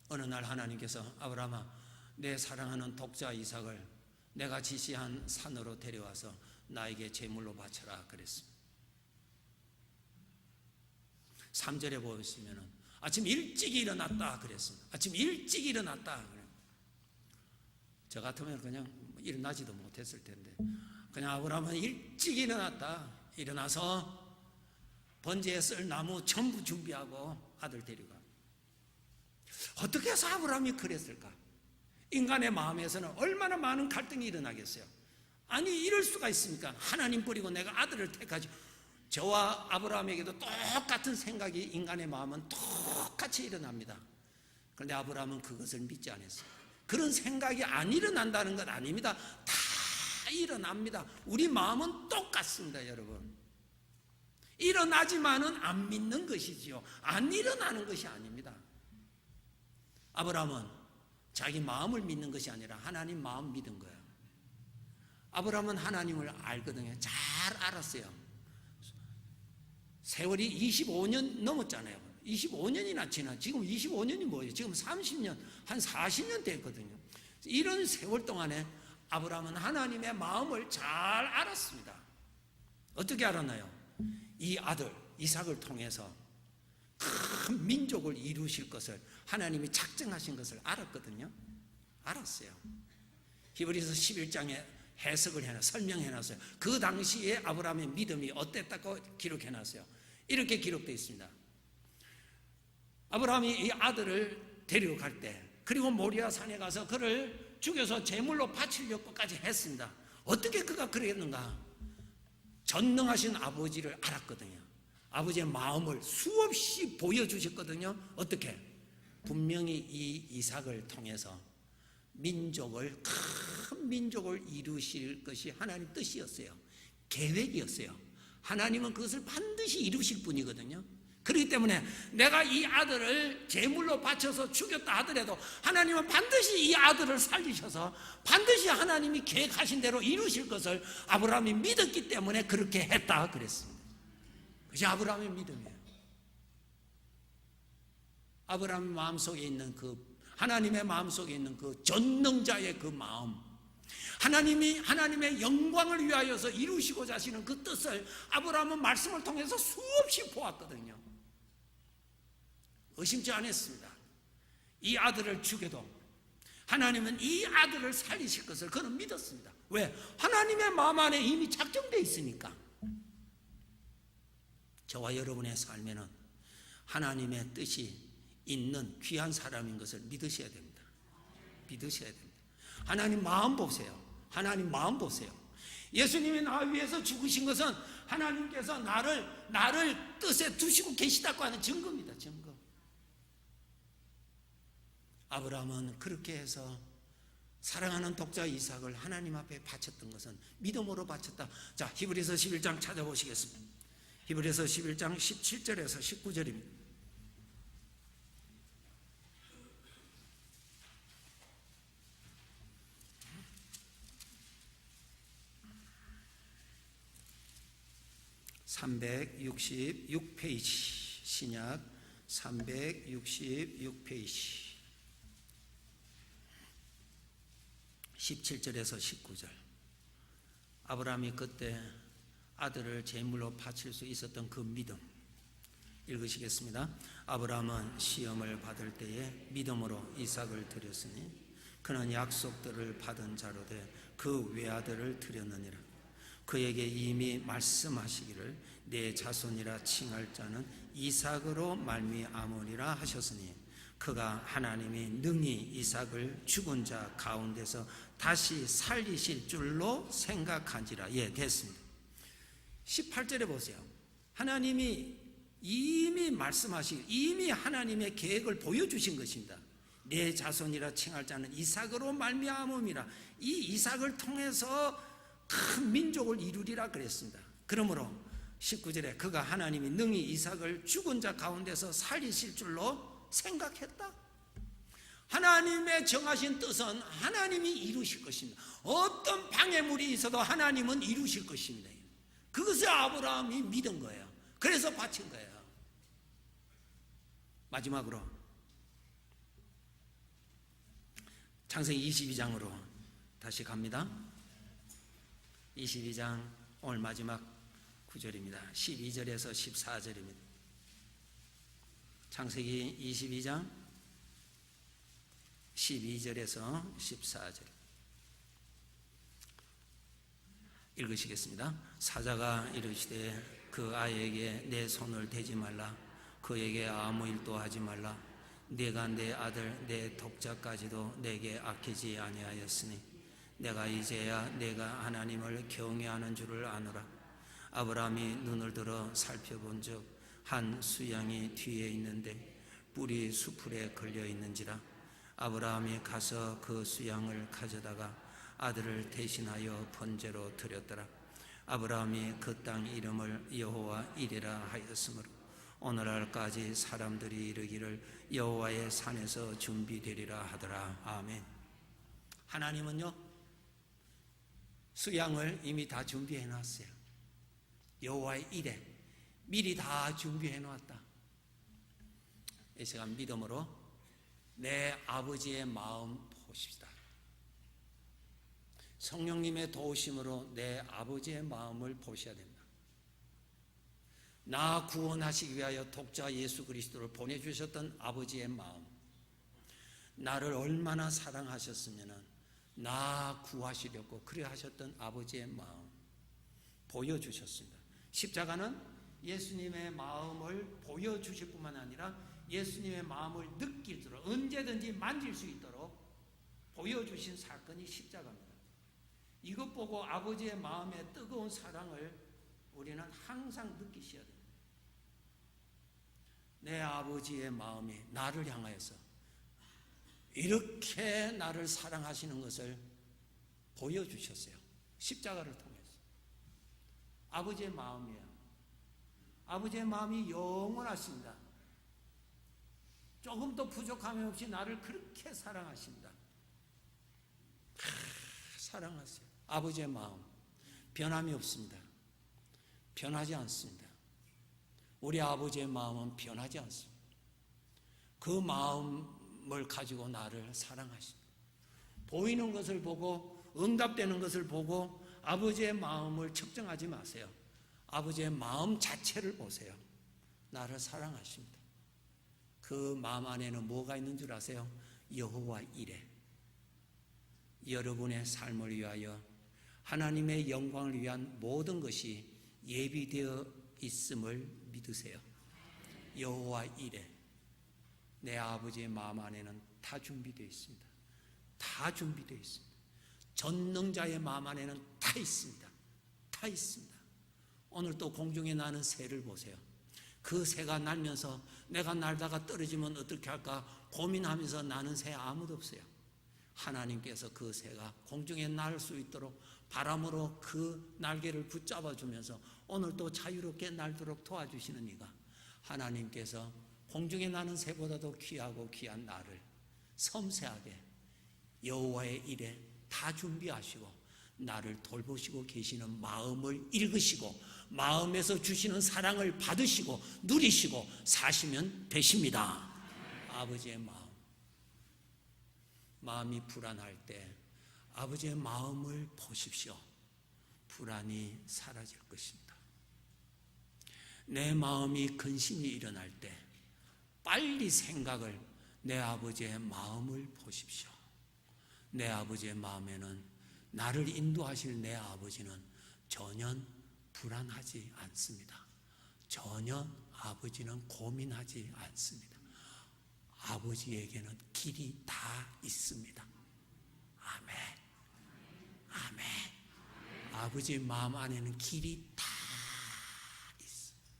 어느 날 하나님께서 아브라함아 내 사랑하는 독자 이삭을 내가 지시한 산으로 데려와서 나에게 제물로 바쳐라 그랬습니다. 3절에 보시면은 아침 일찍 일어났다 그랬습니다. 아침 일찍 일어났다. 저 같으면 그냥 일어나지도 못했을 텐데 그냥 아브라함은 일찍 일어났다. 일어나서 번제에 쓸 나무 전부 준비하고 아들 데리고 갑니다. 어떻게 해서 아브라함이 그랬을까? 인간의 마음에서는 얼마나 많은 갈등이 일어나겠어요. 아니 이럴 수가 있습니까? 하나님 버리고 내가 아들을 택하지. 저와 아브라함에게도 똑같은 생각이 인간의 마음은 똑같이 일어납니다. 그런데 아브라함은 그것을 믿지 않았어요. 그런 생각이 안 일어난다는 건 아닙니다. 다 일어납니다. 우리 마음은 똑같습니다, 여러분. 일어나지만은 안 믿는 것이지요. 안 일어나는 것이 아닙니다. 아브라함은 자기 마음을 믿는 것이 아니라 하나님 마음 믿은 거예요. 아브라함은 하나님을 알거든요. 잘 알았어요. 세월이 25년 넘었잖아요. 25년이나 지나. 지금 25년이 뭐예요? 지금 30년, 한 40년 됐거든요. 이런 세월 동안에 아브라함은 하나님의 마음을 잘 알았습니다. 어떻게 알았나요? 이 아들, 이삭을 통해서 큰 민족을 이루실 것을 하나님이 작정하신 것을 알았거든요. 알았어요. 히브리서 11장에 해석을 설명해놨어요. 그 당시에 아브라함의 믿음이 어땠다고 기록해놨어요. 이렇게 기록되어 있습니다. 아브라함이 이 아들을 데리고 갈 때, 그리고 모리아 산에 가서 그를 죽여서 제물로 바치려고까지 했습니다. 어떻게 그가 그랬는가? 전능하신 아버지를 알았거든요. 아버지의 마음을 수없이 보여주셨거든요. 어떻게? 분명히 이 이삭을 통해서 큰 민족을 이루실 것이 하나님 뜻이었어요. 계획이었어요. 하나님은 그것을 반드시 이루실 분이거든요. 그렇기 때문에 내가 이 아들을 제물로 바쳐서 죽였다 하더라도 하나님은 반드시 이 아들을 살리셔서 반드시 하나님이 계획하신 대로 이루실 것을 아브라함이 믿었기 때문에 그렇게 했다 그랬습니다. 그것이 아브라함의 믿음이에요. 아브라함의 마음속에 있는 하나님의 마음속에 있는 그 전능자의 그 마음, 하나님의 영광을 위하여서 이루시고자 하시는 그 뜻을 아브라함은 말씀을 통해서 수없이 보았거든요. 의심치 않았습니다. 이 아들을 죽여도 하나님은 이 아들을 살리실 것을 그는 믿었습니다. 왜? 하나님의 마음 안에 이미 작정되어 있으니까. 저와 여러분의 삶에는 하나님의 뜻이 있는 귀한 사람인 것을 믿으셔야 됩니다. 믿으셔야 됩니다. 하나님 마음 보세요. 하나님 마음 보세요. 예수님이 나 위해서 죽으신 것은 하나님께서 나를 뜻에 두시고 계시다고 하는 증거입니다. 증거. 아브라함은 그렇게 해서 사랑하는 독자 이삭을 하나님 앞에 바쳤던 것은 믿음으로 바쳤다. 자, 히브리서 11장 찾아보시겠습니다. 히브리서 11장 17절에서 19절입니다. (366페이지) 신약 366페이지 17절에서 19절. 아브라함이 그때 아들을 제물로 바칠 수 있었던 그 믿음 읽으시겠습니다. 아브라함은 시험을 받을 때에 믿음으로 이삭을 드렸으니 그는 약속들을 받은 자로 돼 그 외아들을 드렸느니라. 그에게 이미 말씀하시기를 내 자손이라 칭할 자는 이삭으로 말미암으리라 하셨으니 그가 하나님이 능히 이삭을 죽은 자 가운데서 다시 살리실 줄로 생각한지라. 예, 됐습니다. 18절에 보세요. 하나님이 이미 말씀하시기, 이미 하나님의 계획을 보여주신 것입니다. 내 자손이라 칭할 자는 이삭으로 말미암음이라. 이 이삭을 통해서 큰 민족을 이루리라 그랬습니다. 그러므로 19절에 그가 하나님이 능히 이삭을 죽은 자 가운데서 살리실 줄로 생각했다. 하나님의 정하신 뜻은 하나님이 이루실 것입니다. 어떤 방해물이 있어도 하나님은 이루실 것입니다. 그것을 아브라함이 믿은 거예요. 그래서 바친 거예요. 마지막으로 창세기 22장으로 다시 갑니다. 22장 오늘 마지막 구절입니다. 12절에서 14절입니다. 창세기 22장 12절에서 14절 읽으시겠습니다. 사자가 이르시되 그 아이에게 내 손을 대지 말라. 그에게 아무 일도 하지 말라. 네가 내 아들 내 독자까지도 내게 아끼지 아니하였으니 내가 이제야 내가 하나님을 경외하는 줄을 아노라. 아브라함이 눈을 들어 살펴본 즉 한 수양이 뒤에 있는데 뿔이 수풀에 걸려 있는지라. 아브라함이 가서 그 수양을 가져다가 아들을 대신하여 번제로 드렸더라. 아브라함이 그 땅 이름을 여호와 이레라 하였으므로 오늘날까지 사람들이 이르기를 여호와의 산에서 준비되리라 하더라. 아멘. 하나님은요 수양을 이미 다 준비해 놨어요. 여호와의 이레 미리 다 준비해 놨다. 이 시간 믿음으로 내 아버지의 마음 보십시다. 성령님의 도우심으로 내 아버지의 마음을 보셔야 됩니다. 나 구원하시기 위하여 독자 예수 그리스도를 보내주셨던 아버지의 마음, 나를 얼마나 사랑하셨으면 나 구하시려고 그래 하셨던 아버지의 마음 보여주셨습니다. 십자가는 예수님의 마음을 보여주실 뿐만 아니라 예수님의 마음을 느낄수록 언제든지 만질 수 있도록 보여주신 사건이 십자가입니다. 이것 보고 아버지의 마음의 뜨거운 사랑을 우리는 항상 느끼셔야 됩니다. 내 아버지의 마음이 나를 향하여서 이렇게 나를 사랑하시는 것을 보여주셨어요. 십자가를 통해서. 아버지의 마음이에요. 아버지의 마음이 영원하십니다. 조금도 부족함이 없이 나를 그렇게 사랑하십니다. 사랑하세요. 아버지의 마음 변함이 없습니다. 변하지 않습니다. 우리 아버지의 마음은 변하지 않습니다. 그 마음을 가지고 나를 사랑하십니다. 보이는 것을 보고 응답되는 것을 보고 아버지의 마음을 측정하지 마세요. 아버지의 마음 자체를 보세요. 나를 사랑하십니다. 그 마음 안에는 뭐가 있는 줄 아세요? 여호와 이레. 여러분의 삶을 위하여 하나님의 영광을 위한 모든 것이 예비되어 있음을 믿으세요. 여호와 이레. 내 아버지의 마음 안에는 다 준비되어 있습니다. 다 준비되어 있습니다. 전능자의 마음 안에는 다 있습니다. 다 있습니다. 오늘 또 공중에 나는 새를 보세요. 그 새가 날면서 내가 날다가 떨어지면 어떻게 할까 고민하면서 나는 새 아무도 없어요. 하나님께서 그 새가 공중에 날 수 있도록 바람으로 그 날개를 붙잡아 주면서 오늘 또 자유롭게 날도록 도와주시는 이가 하나님께서 공중에 나는 새보다도 귀하고 귀한 나를 섬세하게 여호와의 일에 다 준비하시고 나를 돌보시고 계시는 마음을 읽으시고 마음에서 주시는 사랑을 받으시고 누리시고 사시면 되십니다. 아버지의 마음이 불안할 때 아버지의 마음을 보십시오. 불안이 사라질 것입니다. 내 마음이 근심이 일어날 때 빨리 생각을 내 아버지의 마음을 보십시오. 내 아버지의 마음에는 나를 인도하실 내 아버지는 전혀 불안하지 않습니다. 전혀 아버지는 고민하지 않습니다. 아버지에게는 길이 다 있습니다. 아멘. 아멘. 아버지의 마음 안에는 길이 다 있습니다.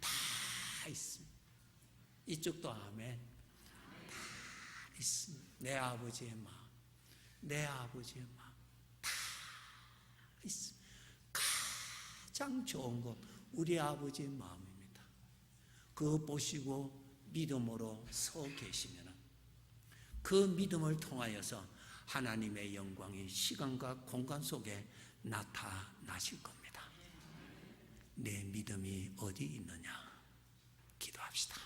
다 있습니다. 이쪽도 아멘. 다 있습니다. 내 아버지의 마음, 내 아버지의 마음 다 있습니다. 가장 좋은 것 우리 아버지의 마음입니다. 그거 보시고 믿음으로 서 계시면 그 믿음을 통하여서 하나님의 영광이 시간과 공간 속에 나타나실 겁니다. 내 믿음이 어디 있느냐? 기도합시다.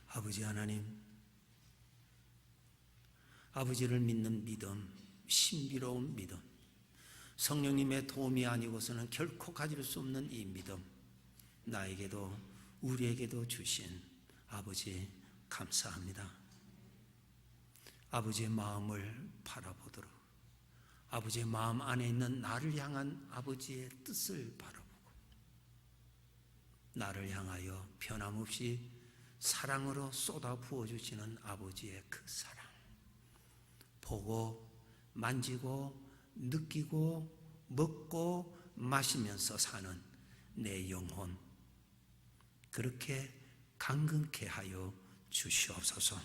아버지 하나님, 아버지를 믿는 믿음, 신비로운 믿음, 성령님의 도움이 아니고서는 결코 가질 수 없는 이 믿음, 나에게도 우리에게도 주신 아버지 감사합니다. 아버지의 마음을 바라보도록 아버지의 마음 안에 있는 나를 향한 아버지의 뜻을 바라보고 나를 향하여 변함없이 사랑으로 쏟아 부어주시는 아버지의 그 사랑 보고 만지고 느끼고 먹고 마시면서 사는 내 영혼 그렇게 강건케 하여 주시옵소서.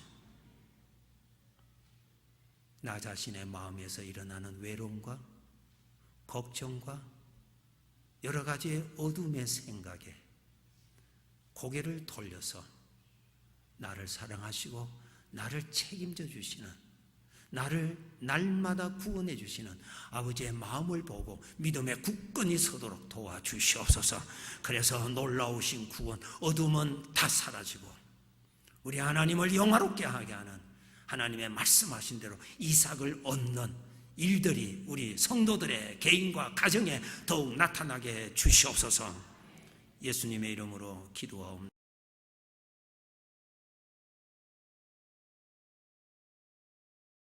나 자신의 마음에서 일어나는 외로움과 걱정과 여러 가지의 어둠의 생각에 고개를 돌려서 나를 사랑하시고 나를 책임져 주시는 나를 날마다 구원해 주시는 아버지의 마음을 보고 믿음에 굳건히 서도록 도와주시옵소서. 그래서 놀라우신 구원, 어둠은 다 사라지고 우리 하나님을 영화롭게 하게 하는 하나님의 말씀하신 대로 이삭을 얻는 일들이 우리 성도들의 개인과 가정에 더욱 나타나게 해 주시옵소서. 예수님의 이름으로 기도하옵나이다.